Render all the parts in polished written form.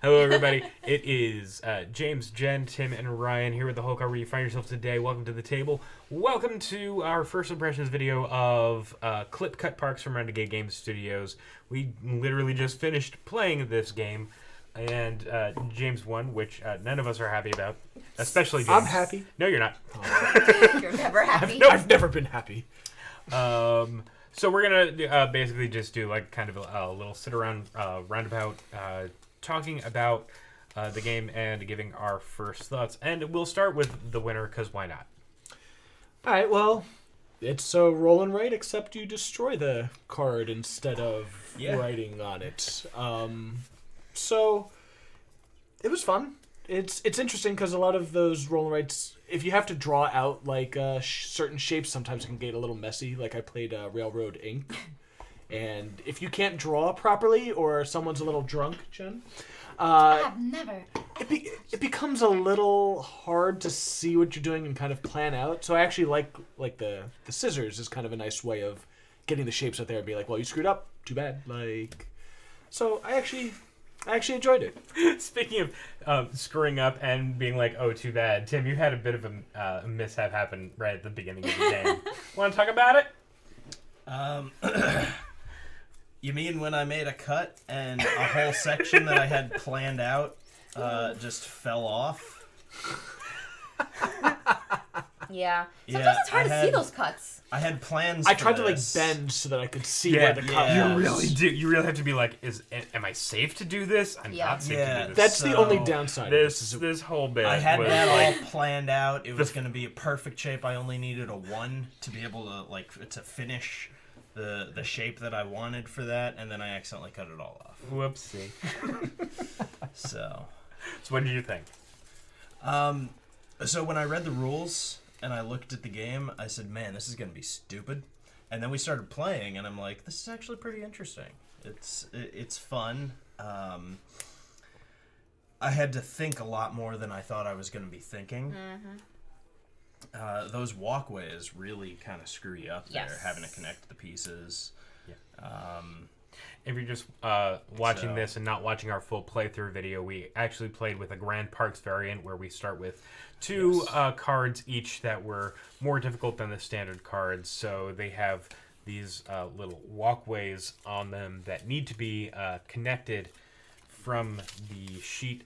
Hello, everybody. It is James, Jen, Tim, and Ryan here with the whole car where you find yourself today. Welcome to the table. Welcome to our first impressions video of Clip Cut Parks from Renegade Game Studios. We literally just finished playing this game, and James won, which none of us are happy about, especially James. I'm happy. No, you're not. You're never happy. I've never been happy. So we're gonna basically just do like kind of a little sit around roundabout. Talking about the game and giving our first thoughts. And we'll start with the winner, because why not? All right, well, it's a roll and write, except you destroy the card instead of writing on it. So it was fun. It's interesting because a lot of those roll and writes, if you have to draw out like certain shapes, sometimes it can get a little messy. Like I played Railroad Ink. And if you can't draw properly, or someone's a little drunk, Jen, I've never. it becomes a little hard to see what you're doing and kind of plan out. So I actually like the scissors is kind of a nice way of getting the shapes out there and be like, well, you screwed up, too bad. So I actually enjoyed it. Speaking of screwing up and being like, oh, too bad, Tim, you had a bit of a mishap happen right at the beginning of the game. Want to talk about it? You mean when I made a cut and a whole section that I had planned out just fell off? Yeah. Sometimes it's hard to see those cuts. I had plans. I tried to this. bend so that I could see where the cut was. You really do. You really have to be like, am I safe to do this? I'm not safe to do this. That's the only downside. This whole bit. I had was that like, all planned out. It was going to be a perfect shape. I only needed a 1 to be able to finish the shape that I wanted for that, and then I accidentally cut it all off. Whoopsie. So what did you think? So when I read the rules and I looked at the game, I said, man, this is going to be stupid. And then we started playing, and I'm like, this is actually pretty interesting. It's fun. I had to think a lot more than I thought I was going to be thinking. Mm-hmm. Those walkways really kind of screw you up there, Yes. having to connect the pieces. Yeah. If you're just watching this and not watching our full playthrough video, we actually played with a Grand Parks variant where we start with 2 cards each that were more difficult than the standard cards. So they have these little walkways on them that need to be connected from the sheet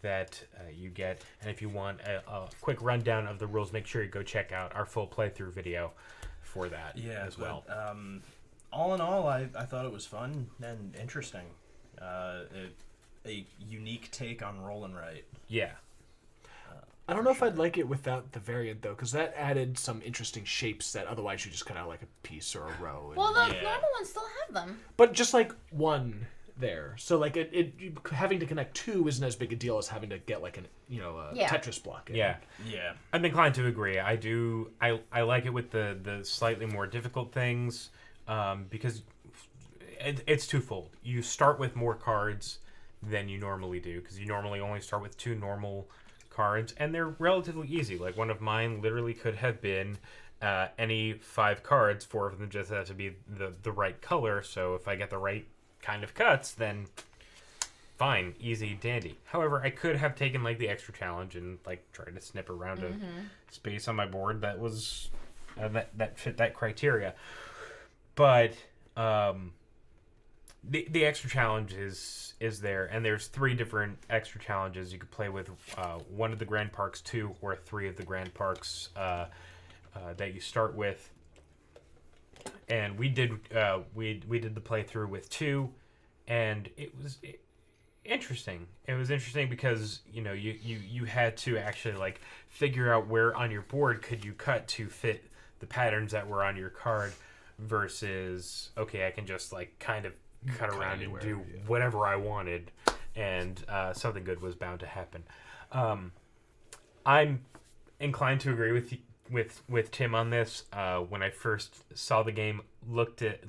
that you get. And if you want a quick rundown of the rules, make sure you go check out our full playthrough video for that as well. But, all in all, I thought it was fun and interesting. A unique take on roll and write. Yeah. I don't know if I'd like it without the variant, though, because that added some interesting shapes that otherwise you just cut out like a piece or a row. Well, the normal ones still have them. But just like 1 there. So like it having to connect 2 isn't as big a deal as having to get like a Tetris block in. Yeah. I'm inclined to agree. I like it with the slightly more difficult things because it's twofold. You start with more cards than you normally do, because you normally only start with 2 normal cards, and they're relatively easy. Like one of mine literally could have been any 5 cards. 4 of them just have to be the right color, so if I get the right kind of cuts, then fine, easy dandy. However, I could have taken like the extra challenge and like tried to snip around a space on my board that was that fit that criteria. But the extra challenge is there, and there's 3 different extra challenges you could play with. 1 of the Grand Parks, 2 or 3 of the Grand Parks that you start with. And we did the playthrough with 2, and it was interesting. It was interesting because you had to actually like figure out where on your board could you cut to fit the patterns that were on your card, versus okay, I can just like kind of cut around and do whatever I wanted, and something good was bound to happen. I'm inclined to agree with Tim on this. When I first saw the game, looked at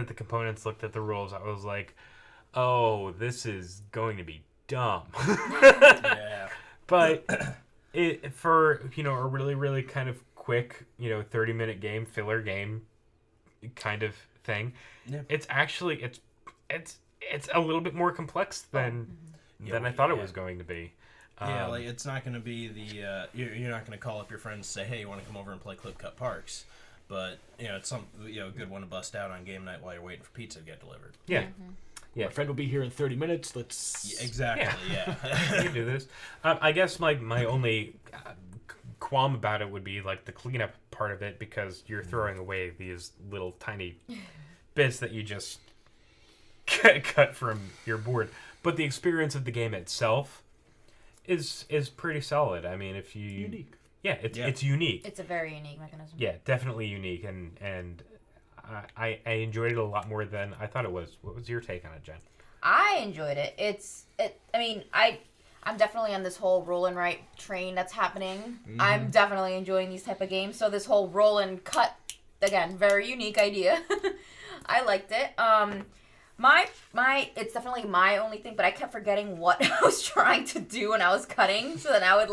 the components, looked at the rules, I was like, oh, this is going to be dumb. Yeah. But for a really, really kind of quick 30-minute game, filler game kind of thing, it's actually it's a little bit more complex than than I thought it was going to be. Yeah, like it's not going to be the you're not going to call up your friends and say, "Hey, you want to come over and play Clip Cut Parks?" But it's some a good one to bust out on game night while you're waiting for pizza to get delivered. Yeah. Mm-hmm. Yeah. My friend will be here in 30 minutes. Let's... Exactly, yeah. We can do this. I guess my only qualm about it would be like the cleanup part of it, because you're throwing away these little tiny bits that you just cut from your board. But the experience of the game itself is pretty solid. I mean, if you... Unique. Yeah, it's unique. It's a very unique mechanism. Yeah, definitely unique, and I enjoyed it a lot more than I thought it was. What was your take on it, Jen? I enjoyed it. I mean, I'm definitely on this whole roll and write train that's happening. Mm-hmm. I'm definitely enjoying these type of games. So this whole roll and cut, again, very unique idea. I liked it. It's definitely my only thing, but I kept forgetting what I was trying to do when I was cutting. So then I would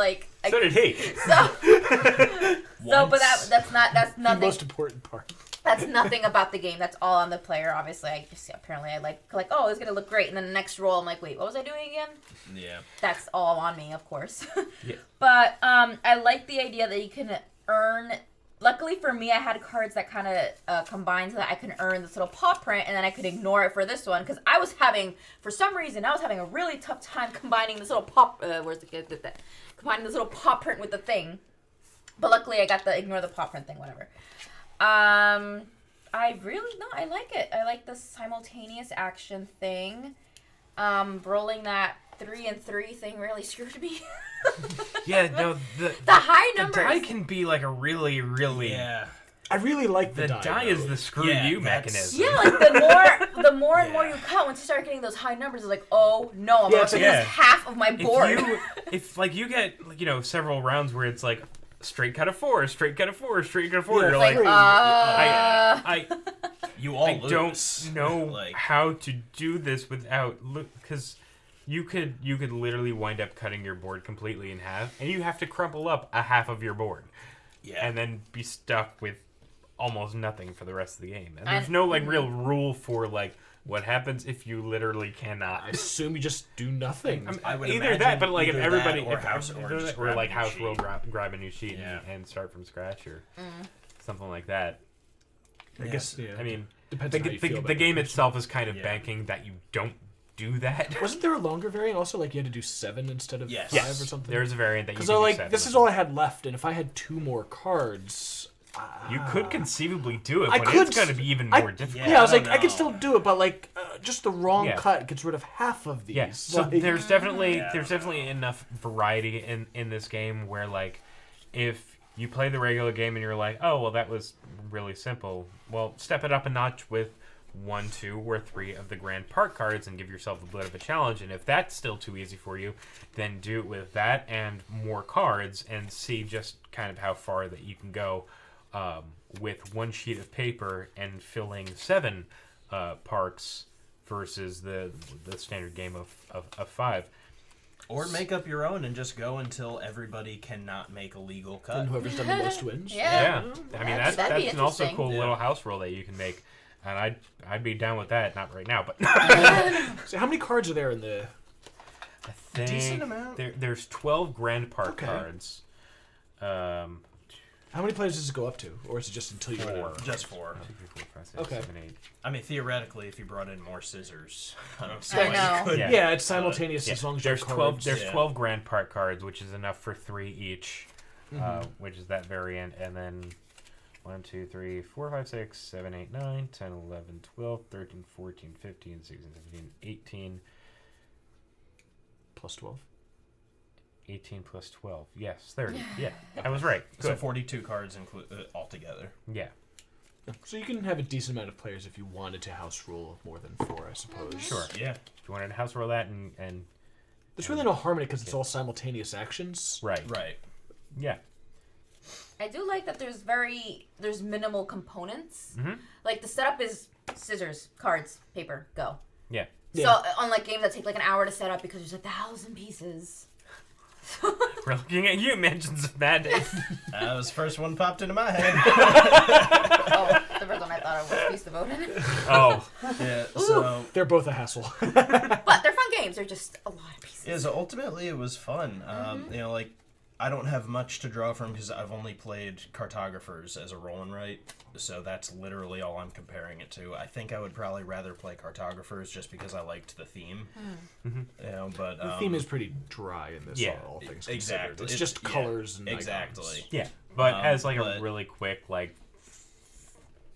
So did he. But that's nothing. The most important part. That's nothing about the game. That's all on the player. Obviously, I like oh, it's gonna look great, and then the next roll, I'm like, wait, what was I doing again? Yeah. That's all on me, of course. Yeah. But I like the idea that you can earn. Luckily for me, I had cards that kind of combined so that I can earn this little paw print, and then I could ignore it for this one, because for some reason, I was having a really tough time combining this little combining this little paw print with the thing. But luckily, I got the ignore the paw print thing, whatever. I like it. I like the simultaneous action thing. Rolling that 3 and 3 thing really screwed me. Yeah, no, the high numbers. The die can be like a really, really... Yeah. I really like the die. The die is the screw you mechanism. Yeah, like the more and more you cut, once you start getting those high numbers, it's like, oh no, I'm going to lose half of my board. If you get several rounds where it's like straight cut of 4, straight cut of 4, straight cut of 4, you're like, You all lose. don't know how to do this without because you could literally wind up cutting your board completely in half, and you have to crumple up a half of your board, and then be stuck with almost nothing for the rest of the game. And there's no real rule for what happens if you literally cannot. I assume you just do nothing. I would either that, but if everybody or house rule, grab a new sheet and start from scratch or something like that. I guess. Yeah. I mean, depends on how you feel about the game it. itself is kind of banking that you don't do that. Wasn't there a longer variant also? You had to do 7 instead of 5 or something? There's a variant that you can do 7. This is all I had left, and if I had 2 more cards... You could conceivably do it, but it's going to be even more difficult. Yeah, I was I can still do it, but just the wrong cut gets rid of half of these. Yeah, so there's definitely enough variety in this game where if you play the regular game and you're like, oh well, that was really simple. Well, step it up a notch with 1, 2, or 3 of the Grand Park cards and give yourself a bit of a challenge. And if that's still too easy for you, then do it with that and more cards and see just kind of how far that you can go. With 1 sheet of paper and filling 7 parks versus the standard game of 5. Or make up your own and just go until everybody cannot make a legal cut. And whoever's done the most wins. Yeah. I mean, that's an also cool interesting. little house rule that you can make. And I'd be down with that. Not right now, but... So how many cards are there in the... I think decent amount. There's 12 Grand Park cards. How many players does it go up to? Or is it just until you run out? Just 4. 2, 3, 4, 5, 6, Okay. 7, 8. I mean, theoretically, if you brought in more scissors, I don't see I why know. you couldn't. Yeah, it's simultaneous as long as There's you have cards. 12 Grand Park cards, which is enough for 3 each, which is that variant, and then 1, 2, 3, 4, 5, 6, 7, 8, 9, 10, 11, 12, 13, 14, 15, 16, 17, 18. Plus 12. 18 plus 12. Yes, 30. Yeah, I was right. So Good. 42 cards altogether. Yeah. So you can have a decent amount of players if you wanted to house rule more than 4, I suppose. Sure. Yeah. If you wanted to house roll that and There's really no harm in it because it's all simultaneous actions. right. Yeah. I do like that there's minimal components. Mm-hmm. Like the setup is scissors, cards, paper, go. Yeah. So unlike games that take an hour to set up because there's 1,000 pieces. We're looking at you, Mansions of Madness. That was the first one popped into my head. Oh, the first one I thought of was Feast of Odin. Oh. Yeah, so... They're both a hassle. But they're fun games are just a lot of pieces. Yeah, so ultimately it was fun. You know, like, I don't have much to draw from because I've only played Cartographers as a roll and write, so that's literally all I'm comparing it to. I think I would probably rather play Cartographers just because I liked the theme. You know, but The theme is pretty dry in this, all things considered. exactly. It's just colors and exactly. icons. Yeah, but as like a really quick like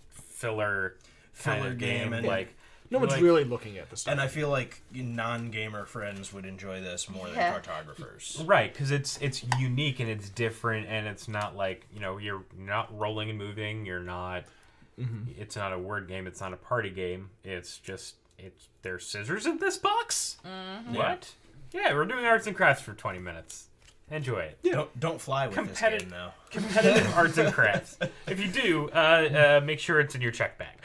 filler kind of game, and like No one's like, really looking at the stuff. And I feel like non-gamer friends would enjoy this more than Cartographers. right, because it's unique and it's different, and it's not like, you know, you're not rolling and moving. You're not. It's not a word game. It's not a party game. It's just there's scissors in this box. What? Yeah, we're doing arts and crafts for 20 minutes. Enjoy it. Yeah. Don't fly with this game, though. Competitive arts and crafts. If you do, make sure it's in your check bag.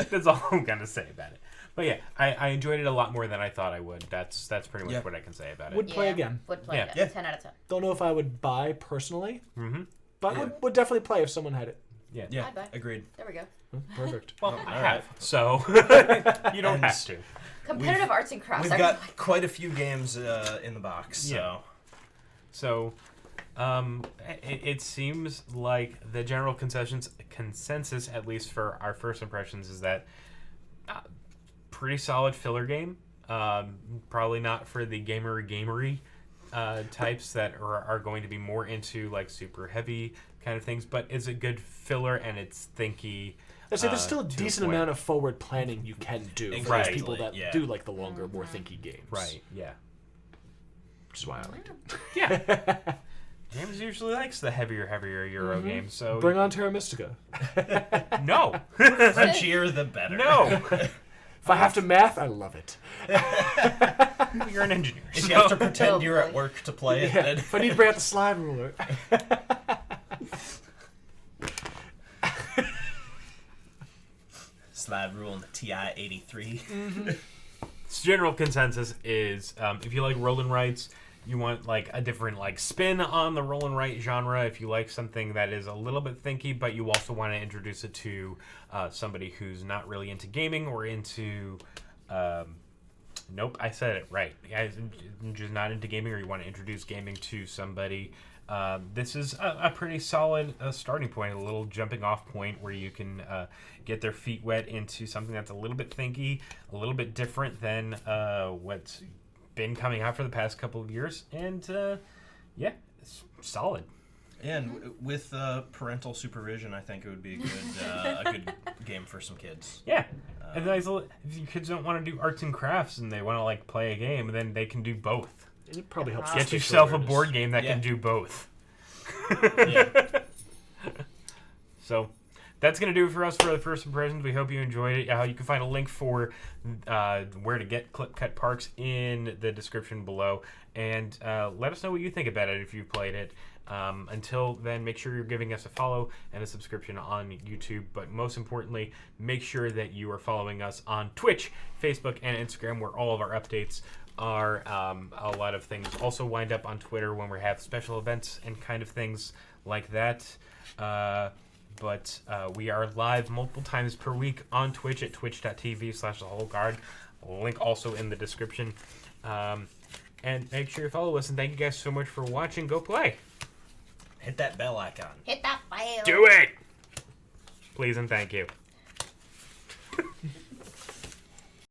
That's all I'm gonna say about it. But yeah, I enjoyed it a lot more than I thought I would. That's pretty much what I can say about it. Would play again. Would play Yeah. again. 10 out of 10. Don't know if I would buy personally, but would definitely play if someone had it. Yeah, I'd buy. agreed. There we go. Perfect. Well, I all have, so you don't have to. Competitive arts and crafts. We've got quite a few games in the box, so... Yeah. So, it seems like the general consensus, at least for our first impressions, is that pretty solid filler game. Probably not for the gamery types that are going to be more into like super heavy kind of things, but is a good filler and it's thinky. I'd say there's still a decent amount of forward planning you can do for those people that do like the longer, more thinky games. Right, yeah. Which is why I liked it. Yeah. James usually likes the heavier Euro games, so... Bring on Terra Mystica. No! Crunchier the better. No! If I have to math, I love it. You're an engineer. If you have to pretend you're at work to play it, then... If I need to bring out the slide ruler. Slide rule in the TI-83. General consensus is if you like roll and writes, you want like a different like spin on the roll and write genre. If you like something that is a little bit thinky, but you also want to introduce it to somebody who's not really into gaming or into nope, I said it right. Just not into gaming, or you want to introduce gaming to somebody. This is a pretty solid starting point, a little jumping off point where you can get their feet wet into something that's a little bit thinky, a little bit different than what's been coming out for the past couple of years. And yeah, it's solid. And with parental supervision, I think it would be a good game for some kids. Yeah. And if your kids don't want to do arts and crafts and they want to like play a game, then they can do both. It probably helps. Get yourself a board game that can do both. So that's going to do it for us for the first impressions. We hope you enjoyed it. You can find a link for where to get Clip Cut Parks in the description below. And let us know what you think about it if you've played it. Until then, make sure you're giving us a follow and a subscription on YouTube. But most importantly, make sure that you are following us on Twitch, Facebook, and Instagram, where all of our updates are. A lot of things also wind up on Twitter when we have special events and kind of things like that. But we are live multiple times per week on Twitch at twitch.tv/thewholeguard. Link also in the description. And make sure you follow us. And thank you guys so much for watching. Go play. Hit that bell icon. Hit that bell. Do it! Please and thank you.